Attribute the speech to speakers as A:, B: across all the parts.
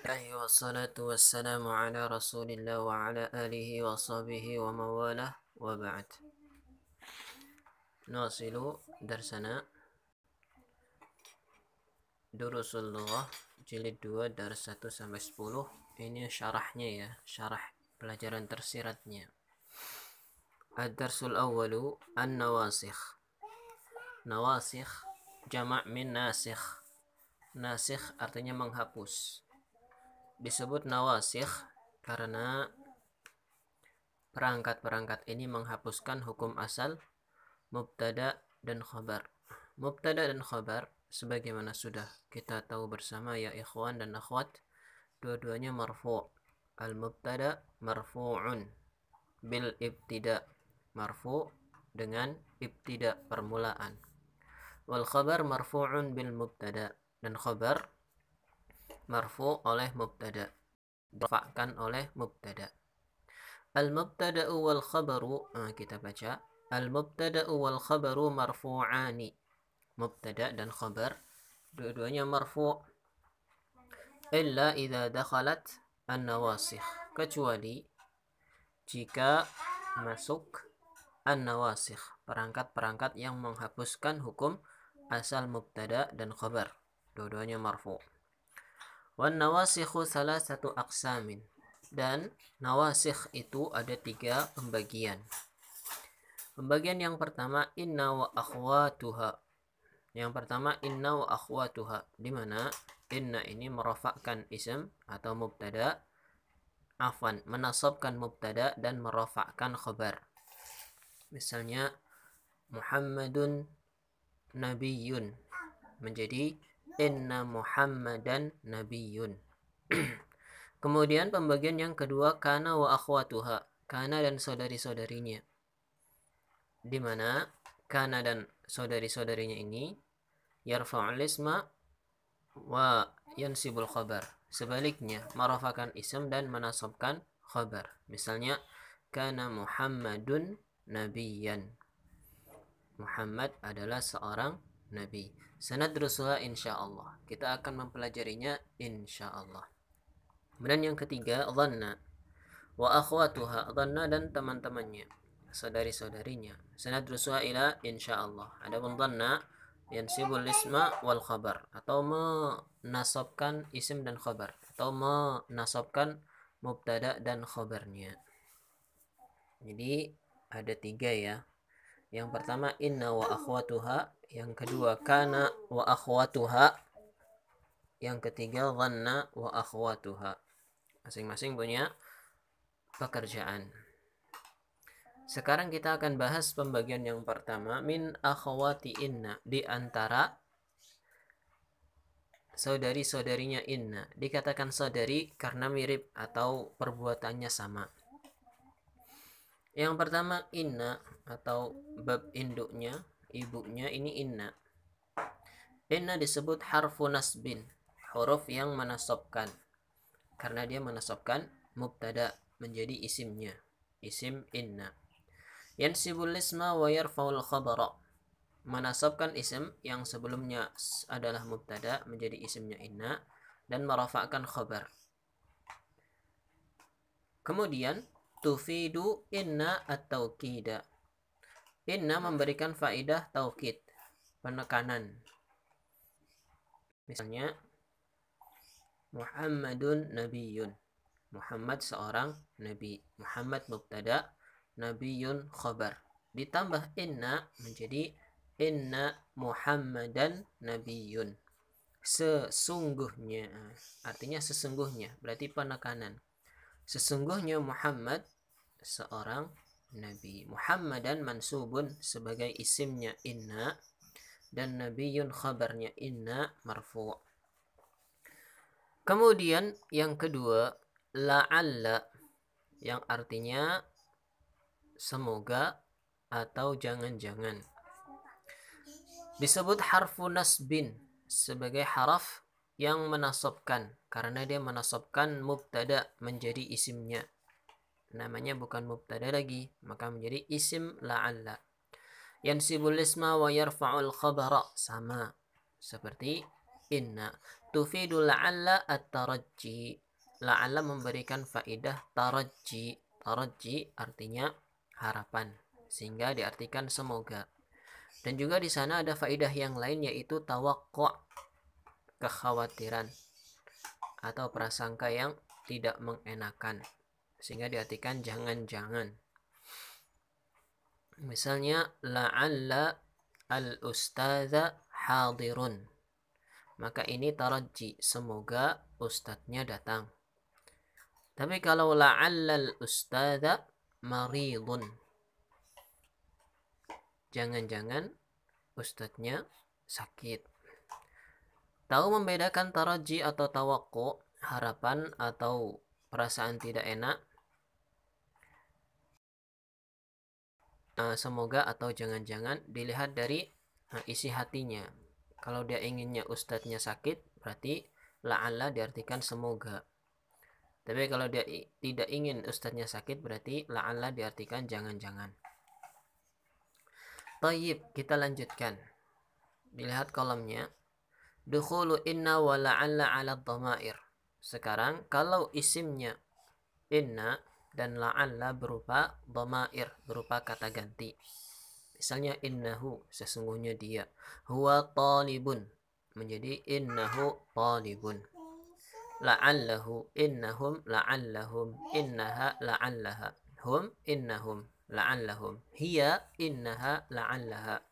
A: Bismillah wassalatu wassalamu ala rasulillah wa ala alihi wa sahbihi wa mawalah wa ba'd. Nasilu darsana Durusul Lughah jilid 2 dars 1 sampai 10. Ini syarahnya ya, syarah pelajaran tersiratnya. Ad-darsul awwalu an-nawasikh. Nawasikh jama' min nasikh. Nasikh artinya menghapus. Disebut nawasikh karena perangkat-perangkat ini menghapuskan hukum asal mubtada dan khabar. Mubtada dan khabar sebagaimana sudah kita tahu bersama ya ikhwan dan akhwat, dua-duanya marfu'. Al-mubtada marfu'un bil ibtida, marfu' dengan ibtida permulaan. Wal khabar marfu'un bil mubtada, dan khabar marfu' oleh mubtada, dirafa'kan oleh mubtada. Al-mubtada'u wal khabaru, kita baca, al-mubtada'u wal khabaru marfu'ani. Mubtada dan khabar dua-duanya marfu'. Illa idza dakhalat an-nawasikh, kecuali jika masuk an-nawasikh, perangkat-perangkat yang menghapuskan hukum asal mubtada dan khabar, dua-duanya marfu'. Wan nawasikhu salasatu aqsamin, dan nawasikh itu ada 3 pembagian. Pembagian yang pertama inna wa akhwatuha. Yang pertama inna wa akhwatuha, di mana inna ini merafa'kan ism atau mubtada, menasabkan mubtada dan merafa'kan khabar. Misalnya Muhammadun nabiyyun menjadi inna Muhammadan nabiyyun. Kemudian pembagian yang kedua kana wa akhwatuha, kana dan saudari-saudarinya, di mana kana dan saudari-saudarinya ini yarfa'ul isma wa yansibul khabar, sebaliknya merafakan ism dan menasabkan khabar. Misalnya kana Muhammadun nabiyyan, Muhammad adalah seorang nabi. Sanadrusuha insyaallah, kita akan mempelajarinya insyaallah. Kemudian yang ketiga dhanna wa akhwatuha, dhanna dan teman-temannya, saudari-saudarinya. Sanadrusuha ila insyaallah. Adapun dhanna yansibul isma wal khabar, atau menasabkan isim dan khabar, atau menasabkan mubtada dan khabarnya. Jadi ada 3 ya. Yang pertama inna wa akhwatuha, yang kedua kana wa akhwatuha, yang ketiga dhanna wa akhwatuha. Masing-masing punya pekerjaan. Sekarang kita akan bahas pembagian yang pertama, min akhwati inna, di antara saudari-saudarinya inna. Dikatakan saudari karena mirip atau perbuatannya sama. Yang pertama inna atau bab induknya, ibunya ini inna. Inna disebut harfu nasbin, huruf yang menasabkan, karena dia menasabkan mubtada menjadi isimnya, isim inna. Yansibul isma wa yarfa'ul khabara, menasabkan isim yang sebelumnya adalah mubtada menjadi isimnya inna dan merafa'kan khabar. Kemudian tufidu inna at-taukida. Inna memberikan faidah taukid, penekanan. Misalnya Muhammadun nabiyyun, Muhammad seorang nabi. Muhammad mubtada, nabiyyun khabar. Ditambah inna menjadi inna Muhammadan nabiyyun. Sesungguhnya, artinya sesungguhnya, berarti penekanan. Sesungguhnya Muhammad seorang nabi. Muhammadan mansubun sebagai isimnya inna, dan nabiyyun khabarnya inna marfu'. Kemudian yang kedua la'alla, yang artinya semoga atau jangan-jangan. Disebut harfu nasbin sebagai haraf yang menasabkan, karena dia menasabkan mubtada menjadi isimnya. Namanya bukan mubtada lagi, maka menjadi isim la'alla. Yansibul isma wa yarfa'ul khabara, sama seperti inna. tufidu la'alla at-tarajji. La'alla memberikan faidah tarajji. Tarajji artinya harapan, sehingga diartikan semoga. Dan juga di sana ada faidah yang lain, yaitu tawaqqa', kekhawatiran atau prasangka yang tidak mengenakan, sehingga diartikan jangan-jangan. Misalnya la'alla al-ustadza hadirun, maka ini taraji, semoga ustadznya datang. Tapi kalau la'alla al-ustadza maridun, jangan-jangan ustadznya sakit. Tahu membedakan taraji atau tawakku, harapan atau perasaan tidak enak, semoga atau jangan-jangan, dilihat dari isi hatinya. Kalau dia inginnya ustadznya sakit, berarti la'alla diartikan semoga. Tapi kalau dia tidak ingin ustadznya sakit, berarti la'alla diartikan jangan-jangan. Tayyib, kita lanjutkan. Dilihat kolomnya. Dukhulu inna wa la'alla 'ala dhamair. Sekarang kalau isimnya inna dan la'alla berupa dhamair, berupa kata ganti. Misalnya innahu, sesungguhnya dia. Huwa talibun, menjadi innahu talibun. La'allahu, innahum la'allahum, innaha la'allaha, hum innahum la'allahum, hiya innaha la'allaha,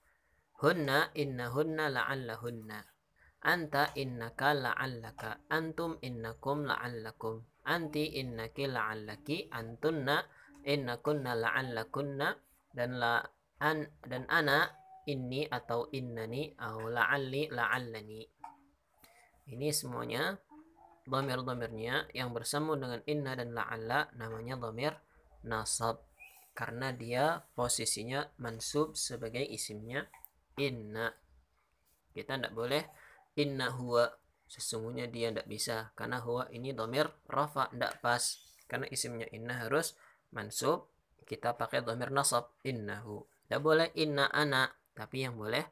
A: hunna innahunna la'allahunna, anta innaka la'allaka, antum innakum la'allakum, anti innaki la'allaki, antunna innakunna la'allakunna, dan ana inni atau innani atau la'alli la'allani. Ini semuanya dhamir-dhamirnya yang bersama dengan inna dan la'alla namanya dhamir nasab, karena dia posisinya mansub sebagai isimnya inna. Kita tidak boleh inna huwa, sesungguhnya dia, tidak bisa, karena huwa ini dhamir rafa, tidak pas, karena isimnya inna harus mansub, kita pakai dhamir nasab innahu. Tidak boleh inna ana, tapi yang boleh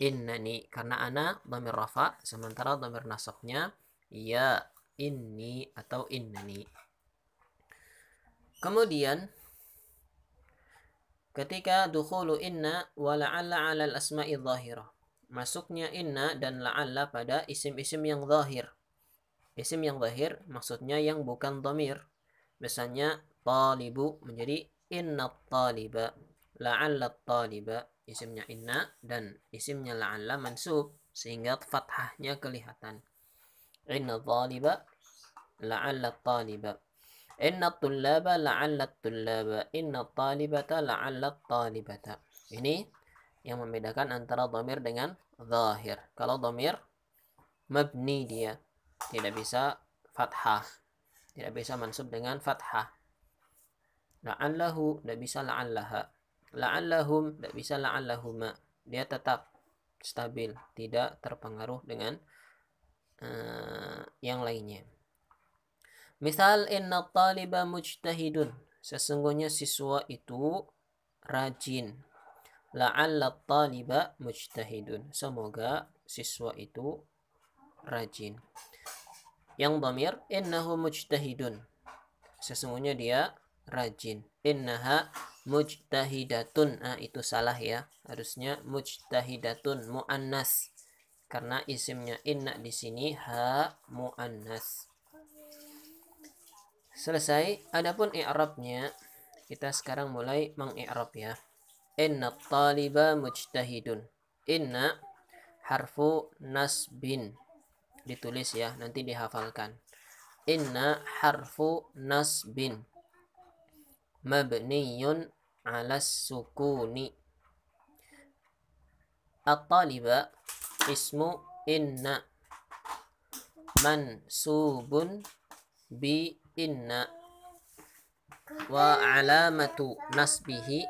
A: innani, karena ana dhamir rafa, sementara dhamir nasabnya ya inni atau innani. Kemudian ketika dukhulu inna wa la'alla 'ala al-asma'i dhahirah, masuknya inna dan la'alla pada isim-isim yang zahir. Isim yang zahir maksudnya yang bukan dhamir. Misalnya talibu menjadi inna taliba, la'alla taliba, isimnya inna dan isimnya la'alla mansub, sehingga fathahnya kelihatan. Inna taliba la'alla taliba, inna tullaba la'alla tullaba, inna talibata la'alla talibata. Ini yang membedakan antara dhamir dengan zahir. Kalau dhamir mabni, dia tidak bisa fathah, tidak bisa mansub dengan fathah. La'allahu tidak bisa la'allaha, la'allahum tidak bisa la'allahuma, dia tetap stabil, tidak terpengaruh dengan yang lainnya. Misal inna taliba mujtahidun, sesungguhnya siswa itu rajin. La'alla taliba mujtahidun, semoga siswa itu rajin. Yang dhamir innahu mujtahidun, sesungguhnya dia rajin. Innaha mujtahidatun, itu salah ya, harusnya mujtahidatun muannas, karena isimnya inna di sini ha muannas. Selesai. Adapun i'rabnya, kita sekarang mulai mengi'rab ya. Inna taliba mujtahidun. Inna harfu nasbin, ditulis ya, nanti dihafalkan. Inna harfu nasbin mabniyun 'ala sukuni. At-taliba ismu inna mansubun bi inna wa alamatu nasbihi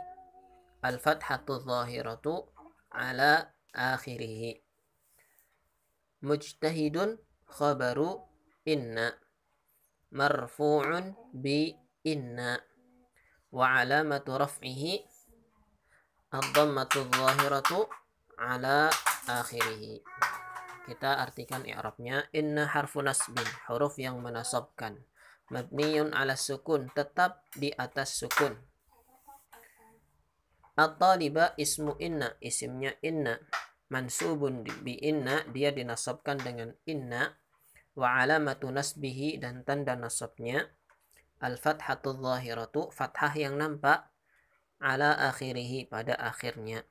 A: al-fathatu zahiratu ala akhirih. Mujtahidun khabaru inna marfu'un bi inna wa alamatu raf'ihi ad-dhammatu zahiratu ala akhirih. Kita artikan i'rabnya. Inna harfu nasbin, huruf yang menasabkan. Mabniyun ala sukun, tetap di atas sukun. At-taliba ismu inna, isimnya inna. Mansubun bi inna, dia dinasabkan dengan inna. Wa alamatu nasbihi, dan tanda nasabnya al-fathatul zahiratu, fathah yang nampak, ala akhirihi, pada akhirnya.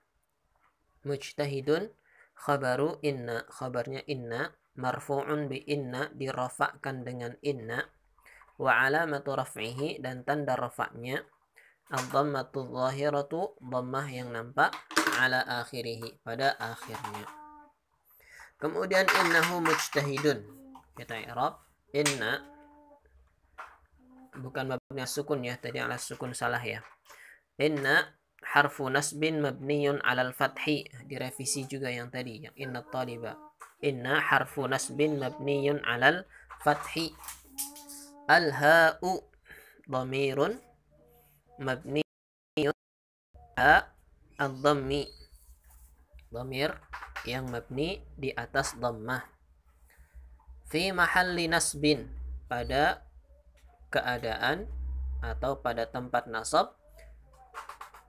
A: Mujtahidun khabaru inna, khabarnya inna, marfu'un bi inna, dirafa'kan dengan inna. Wa alamatu raf'ihi, dan tanda rafa'nya ad-dhammatu zahiratu, dhammah yang nampak, ala akhirihi, pada akhirnya. Kemudian innahu mujtahidun, kita i'rab inna, bukan mabni sukun ya, tadi ala sukun salah ya. Inna harfu nasbin mabniyun alal fathi, direvisi juga yang tadi, yang inna taliba. Inna harfu nasbin mabniyun alal fathi. Al-ha'u dhamirun mabniyun ala ad-dhammi, dhamir yang mabni di atas dhammah. Fi mahalli nasbin, pada keadaan atau pada tempat nasab,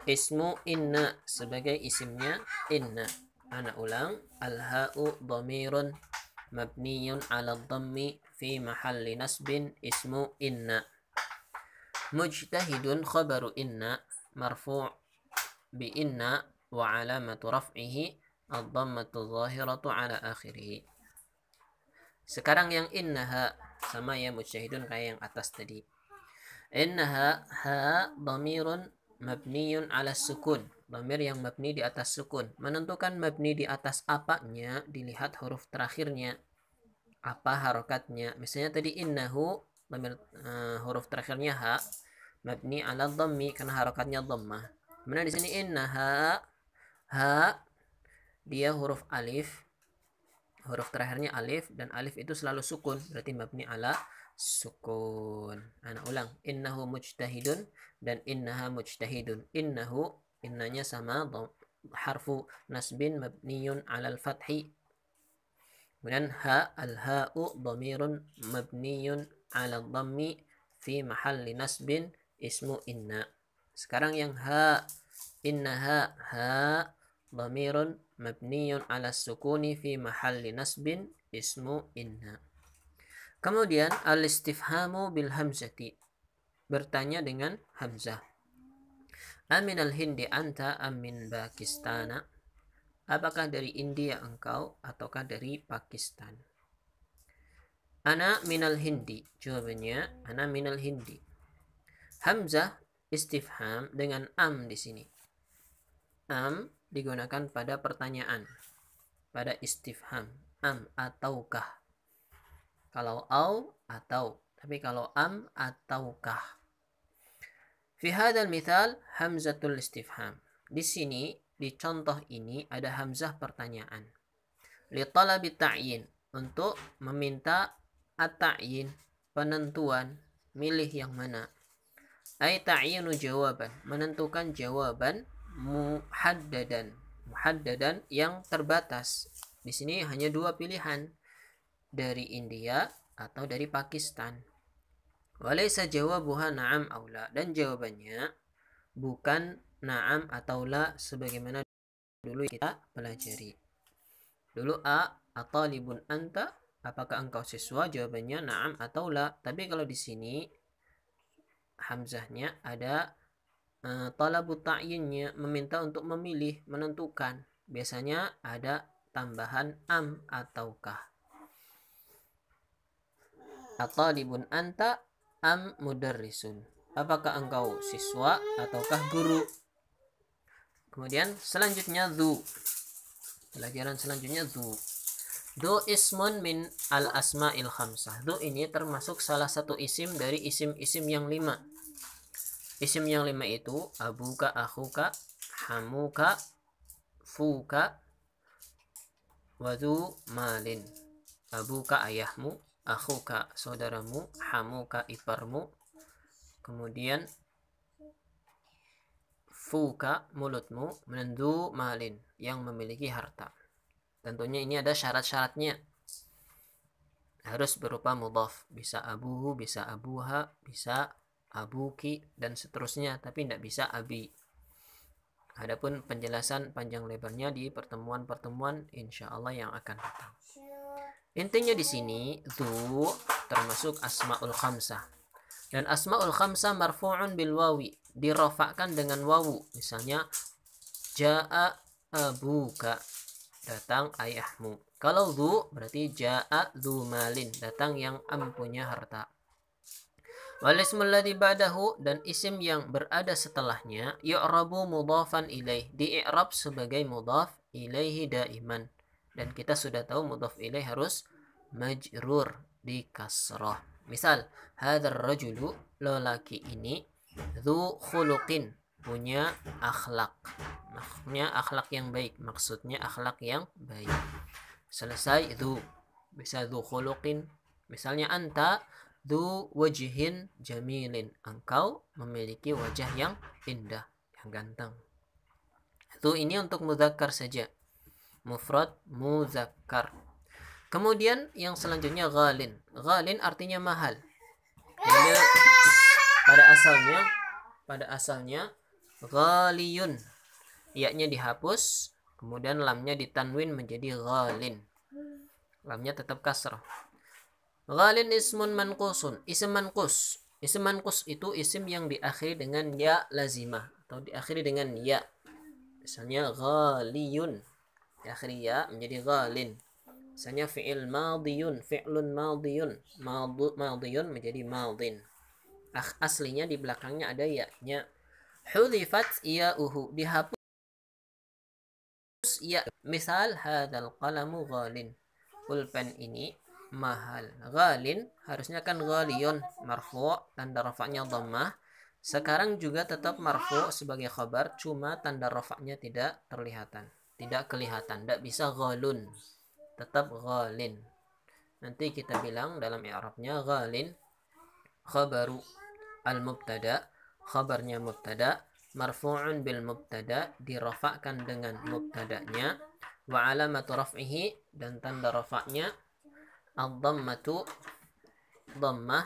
A: ismu inna, sebagai isimnya inna. Ana ulang, al-ha'u dhamirun mabniyun ala dhammi fi mahalli nasbin ismu inna. Mujtahidun khabaru inna, marfu' bi inna, wa alamatu raf'ihi ad-dhammatu zahiratu ala akhirih. Sekarang yang innaha, sama ya mujtahidun kayak yang atas tadi. Innaha, ha dhamirun mabniyun ala sukun, dhamir yang mabni di atas sukun. Menentukan mabni di atas apanya dilihat huruf terakhirnya, apa harokatnya. Misalnya tadi innahu, dhamir, huruf terakhirnya ha, mabni ala dhammi, karena harokatnya dhammah. Kemudian di sini innaha, ha dia huruf alif, huruf terakhirnya alif, dan alif itu selalu sukun, berarti mabni ala sukun. Ana ulang, innahu mujtahidun dan innaha mujtahidun. Innahu, innanya sama, harfu nasbin mabniyun alal fathi. Kemudian ha, al-ha'u dhamirun mabniyun ala dhammi fi mahalli nasbin ismu inna. Sekarang yang ha, innaha, ha dhamirun mabniyun ala sukuni fi mahalli nasbin ismu inna. Kemudian al-istifhamu bil hamzati, bertanya dengan hamzah. Aminal hindi anta amin Pakistana, apakah dari India engkau ataukah dari Pakistan? Ana minal hindi, jawabannya ana minal hindi. Hamzah istifham dengan am di sini. Am digunakan pada pertanyaan, pada istifham. Am, ataukah. Kalau au, atau. Tapi kalau am, ataukah. Fi hadzal mithal hamzatul istifham. Di sini, di contoh ini ada hamzah pertanyaan. Li talabi ta'yin, untuk meminta at-ta'yin, penentuan, milih yang mana. Ay ta'yinu jawaban, menentukan jawaban muhaddadan. Muhaddadan yang terbatas. Di sini hanya dua pilihan, dari India atau dari Pakistan. Walaysa jawabuha na'am aw la, dan jawabannya bukan na'am atau la sebagaimana dulu kita pelajari. Dulu a, atalibun anta, apakah engkau siswa? Jawabannya na'am atau la. Tapi kalau di sini hamzahnya ada talabu ta'yinnya, meminta untuk memilih, menentukan. Biasanya ada tambahan am ataukah. Atalibun anta am mudarrisun, apakah engkau siswa ataukah guru. Kemudian selanjutnya dhu, pelajaran selanjutnya dhu. Dhu ismun min al asma'il khamsah. Dhu ini termasuk salah satu isim dari isim-isim yang 5. Isim yang 5 itu abuka, akhuka, hamuka, fuka, wadhu malin. Abuka ayahmu, akhuka saudaramu, hamuka iparmu, kemudian fuka mulutmu, mendu malin yang memiliki harta. Tentunya ini ada syarat-syaratnya. Harus berupa mudhaf. Bisa abuhu, bisa abuha, bisa abuki, dan seterusnya. Tapi tidak bisa abi. Adapun penjelasan panjang lebarnya di pertemuan-pertemuan insya Allah yang akan datang. Intinya di sini, dzu termasuk asmaul khamsah. Dan asmaul khamsah marfu'un bil wawi. Dirofakkan dengan wawu. Misalnya, ja'a abuka. Datang ayahmu. Kalau dzu berarti ja'a dzu malin, datang yang punya harta. Wal ismul ladzi ba'dahu, dan isim yang berada setelahnya yu'rabu mudhafan ilaih, di-i'rab sebagai mudhaf ilaihi daiman. Dan kita sudah tahu mudhaf ilaih harus majrur, di kasrah. Misal, hadzal rajulu, lelaki ini, dzu khuluqin, punya akhlak. Maksudnya akhlak yang baik, maksudnya akhlak yang baik. Selesai dzu. Bisa dzu khuluqin. Misalnya anta dzu wajhin jamilin, engkau memiliki wajah yang indah, yang ganteng. Dzu ini untuk muzakkar saja, mufrad muzakkar. Kemudian yang selanjutnya ghalin. Ghalin artinya mahal. Jadi pada asalnya ghaliyun, ya-nya dihapus, kemudian lamnya ditanwin menjadi ghalin. Lamnya tetap kasrah. Ghalin ismun manqusun, isim manqus. Isim manqus itu isim yang diakhiri dengan ya lazimah atau diakhiri dengan ya. Misalnya ghaliyun, diakhiri ya menjadi ghalin. Misalnya fi'il madiyun, fi'lun madiyun, madiyun menjadi madin. Aslinya di belakangnya ada ya-nya. Hudhifat ya'uhu, dihapus ya. Misal hadzal qalamu ghalin, pulpen ini mahal. Ghalin harusnya kan ghaliyun, marfu', tanda rafa'nya dhammah. Sekarang juga tetap marfu' sebagai khabar, cuma tanda rafa'nya tidak kelihatan, tidak bisa ghalun, tetap ghalin. Nanti kita bilang dalam i'rabnya ghalin khabaru al-mubtada, khabarnya mubtada, marfu'un bil mubtada, dirafa'kan dengan mubtadanya, wa alamatu raf'ihi, dan tanda rafa'nya ad-dhammatu, dhammah,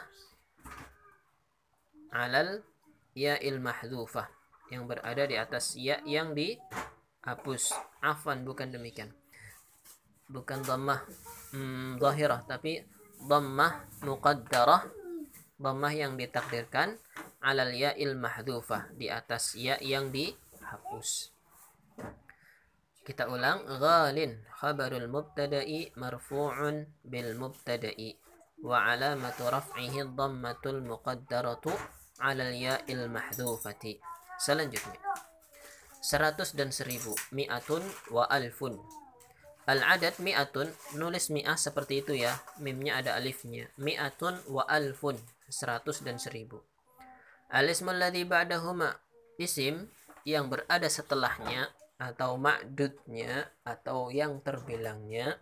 A: alal ya'il mahdhufah, yang berada di atas ya yang dihapus. Afwan, bukan demikian. Bukan dhammah zahirah, tapi dhammah muqaddarah, dhammah yang ditakdirkan, alal ya'il mahdhufah, di atas ya yang dihapus. Kita ulang, ghalin khabarul mubtada'i marfu'un bil mubtada'i wa alamatu raf'ihi dhammatul muqaddaratu alal ya'il mahdhufati. Selanjutnya 100 dan 1000, mi'atun wa alfun. Al-adad mi'atun, nulis mi'ah seperti itu ya, mimnya ada alifnya. Mi'atun wa alfun, 100 dan 1000. Al-ismul ladzi ba'dahuma, isim yang berada setelahnya atau ma'dudnya atau yang terbilangnya,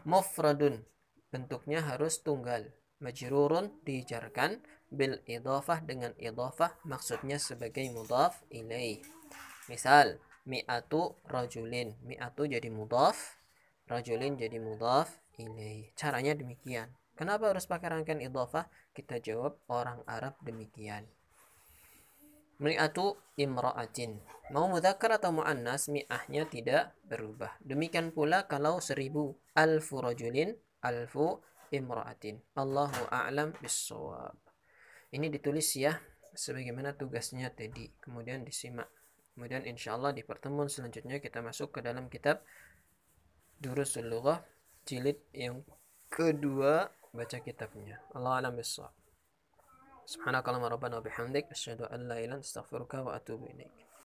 A: mufradun, bentuknya harus tunggal, majrurun, dijarkan, bil idhafah, dengan idhafah, maksudnya sebagai mudhaf ilaih. Misal mi'atu rajulin, mi'atu jadi mudhaf, rajulin jadi mudhaf ilaih. Caranya demikian. Kenapa harus pakai rangkaian idhafah? Kita jawab, orang Arab demikian. Mi'atu imra'atin, mau mudzakkar atau muannas, mi'ahnya tidak berubah. Demikian pula kalau 1000, alfu rajulin, alfu imra'atin. Allahu a'lam bissawab. Ini ditulis ya sebagaimana tugasnya tadi, kemudian disimak. Kemudian insyaallah di pertemuan selanjutnya kita masuk ke dalam kitab Durusul Lughah jilid yang kedua, baca kitabnya. Allahu a'lam bissawab. Subhanakallahumma rabbana wa bihamdik, asyhadu an la ilaha illa anta, astaghfiruka wa atubu ilaik.